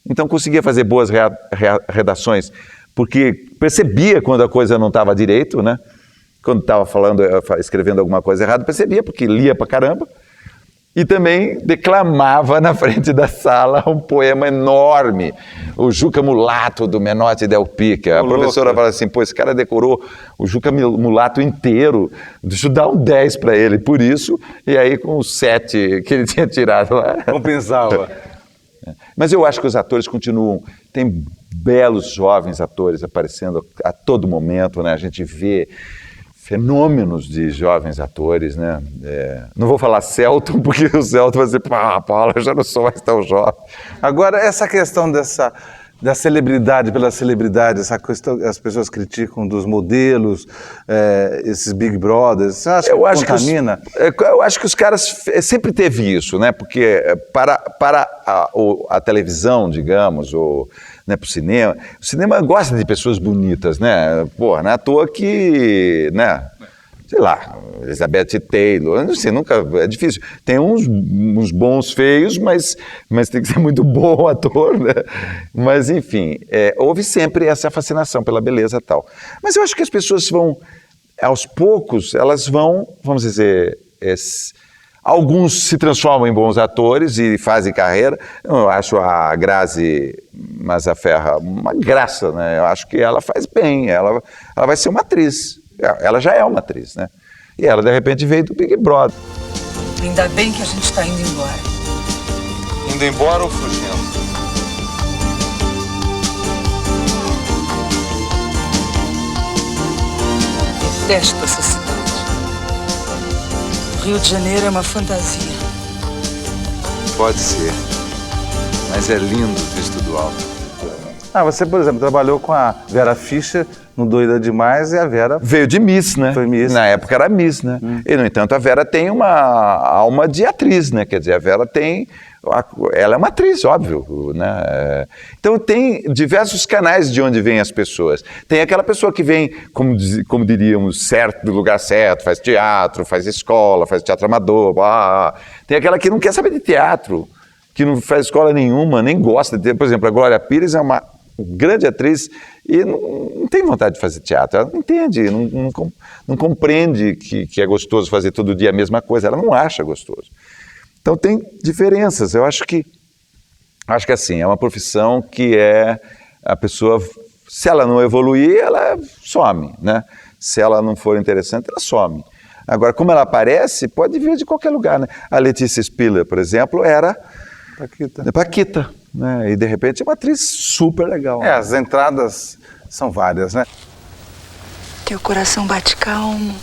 então conseguia fazer boas redações, porque percebia quando a coisa não estava direito, né? Quando estava escrevendo alguma coisa errada, percebia, porque lia pra caramba. E também declamava na frente da sala um poema enorme, o Juca Mulato, do Menotti Del Pica. A professora fala assim, pô, esse cara decorou o Juca Mulato inteiro, deixa eu dar um 10 para ele, por isso, e aí com o 7 que ele tinha tirado lá. Compensava. Mas eu acho que os atores continuam, tem belos jovens atores aparecendo a todo momento, né? A gente vê fenômenos de jovens atores, né? Não vou falar Celton, porque o Celton vai dizer, Paula, eu já não sou mais tão jovem. Agora, essa questão da celebridade pela celebridade, essa questão que as pessoas criticam dos modelos, esses Big Brothers, você acha que contamina? Eu acho que os caras sempre teve isso, né? Porque para a televisão, digamos, ou né, para o cinema gosta de pessoas bonitas, né? Pô, não é à toa que, né? Sei lá, Elizabeth Taylor, não sei, nunca, é difícil. Tem uns bons feios, mas tem que ser muito bom ator, né? Mas, enfim, houve sempre essa fascinação pela beleza e tal. Mas eu acho que as pessoas vão, aos poucos, elas vão, vamos dizer, alguns se transformam em bons atores e fazem carreira. Eu acho a Grazi Mazzaferra uma graça, né? Eu acho que ela faz bem, ela vai ser uma atriz. Ela já é uma atriz, né? E ela, de repente, veio do Big Brother. Ainda bem que a gente está indo embora. Indo embora ou fugindo? Detesto essa cidade. Rio de Janeiro é uma fantasia. Pode ser, mas é lindo visto do alto. Você, por exemplo, trabalhou com a Vera Fischer no Doida Demais e a Vera... Veio de Miss, né? Foi Miss. Na época era Miss, né? E, no entanto, a Vera tem uma alma de atriz, né? Quer dizer, a Vera tem... Ela é uma atriz, óbvio, né? Então tem diversos canais de onde vêm as pessoas. Tem aquela pessoa que vem, como diríamos, certo, do lugar certo, faz teatro, faz escola, faz teatro amador. Tem aquela que não quer saber de teatro, que não faz escola nenhuma, nem gosta de ter. Por exemplo, a Glória Pires é uma grande atriz e não tem vontade de fazer teatro. Ela não entende, não compreende que é gostoso fazer todo dia a mesma coisa. Ela não acha gostoso. Então tem diferenças. Eu acho que assim, é uma profissão que a pessoa, se ela não evoluir, ela some, né? Se ela não for interessante, ela some. Agora, como ela aparece, pode vir de qualquer lugar, né? A Letícia Spiller, por exemplo, era Paquita, né? E de repente é uma atriz super legal. As entradas são várias, né? Teu coração bate calmo,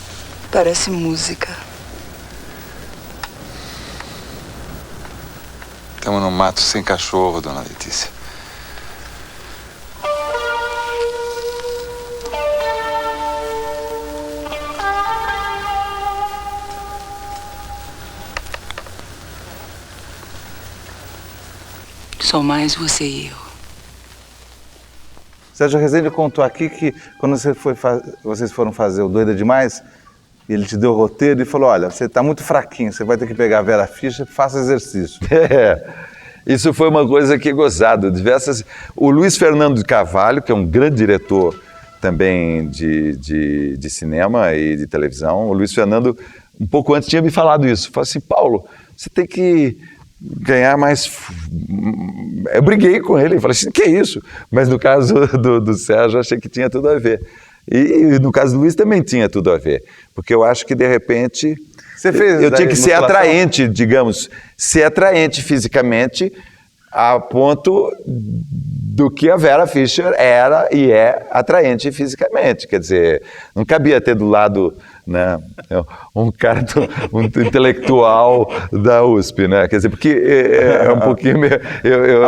parece música. Estamos no mato sem cachorro, dona Letícia. Só mais você e eu. Sérgio Rezende contou aqui que quando vocês foram fazer o Doida Demais, ele te deu o roteiro e falou, olha, você está muito fraquinho, você vai ter que pegar a Vera Fischer, faça exercício. Isso foi uma coisa que é gozado. O Luiz Fernando de Carvalho, que é um grande diretor também de cinema e de televisão, o Luiz Fernando, um pouco antes, tinha me falado isso. Falou assim, Paulo, você tem que ganhar mais... Eu briguei com ele, falei assim, que é isso? Mas no caso do Sérgio, achei que tinha tudo a ver. E no caso do Luiz também tinha tudo a ver, porque eu acho que de repente eu tinha que ser atraente, digamos, ser atraente fisicamente a ponto do que a Vera Fischer era e é atraente fisicamente, quer dizer, não cabia ter do lado, né, um cara, um intelectual da USP, né, quer dizer, porque é um pouquinho meio...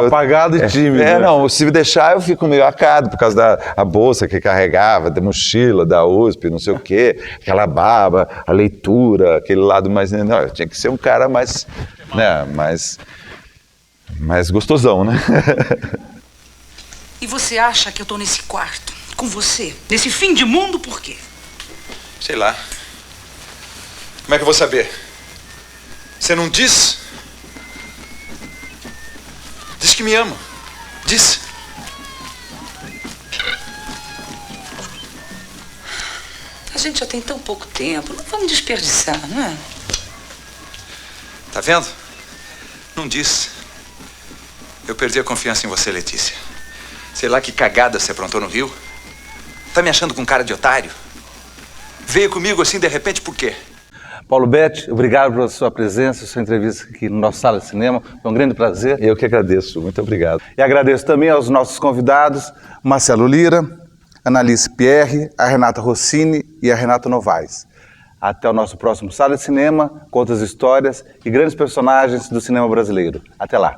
apagado e tímido. Não, se deixar eu fico meio arcado por causa da bolsa que carregava, da mochila da USP, não sei o quê, aquela barba, a leitura, aquele lado mais... Não, eu tinha que ser um cara mais, né, mais gostosão, né? E você acha que eu tô nesse quarto, com você, nesse fim de mundo, por quê? Sei lá. Como é que eu vou saber? Você não diz? Diz que me ama. Diz. A gente já tem tão pouco tempo, não vamos desperdiçar, não é? Tá vendo? Não diz. Eu perdi a confiança em você, Letícia. Sei lá que cagada você aprontou no Rio. Tá me achando com cara de otário? Veio comigo assim de repente por quê? Paulo Betti, obrigado pela sua presença, sua entrevista aqui no nosso Sala de Cinema. Foi um grande prazer. Eu que agradeço, muito obrigado. E agradeço também aos nossos convidados, Marcelo Lira, Annalise Pierre, a Renata Rossini e a Renata Novaes. Até o nosso próximo Sala de Cinema, com outras histórias e grandes personagens do cinema brasileiro. Até lá.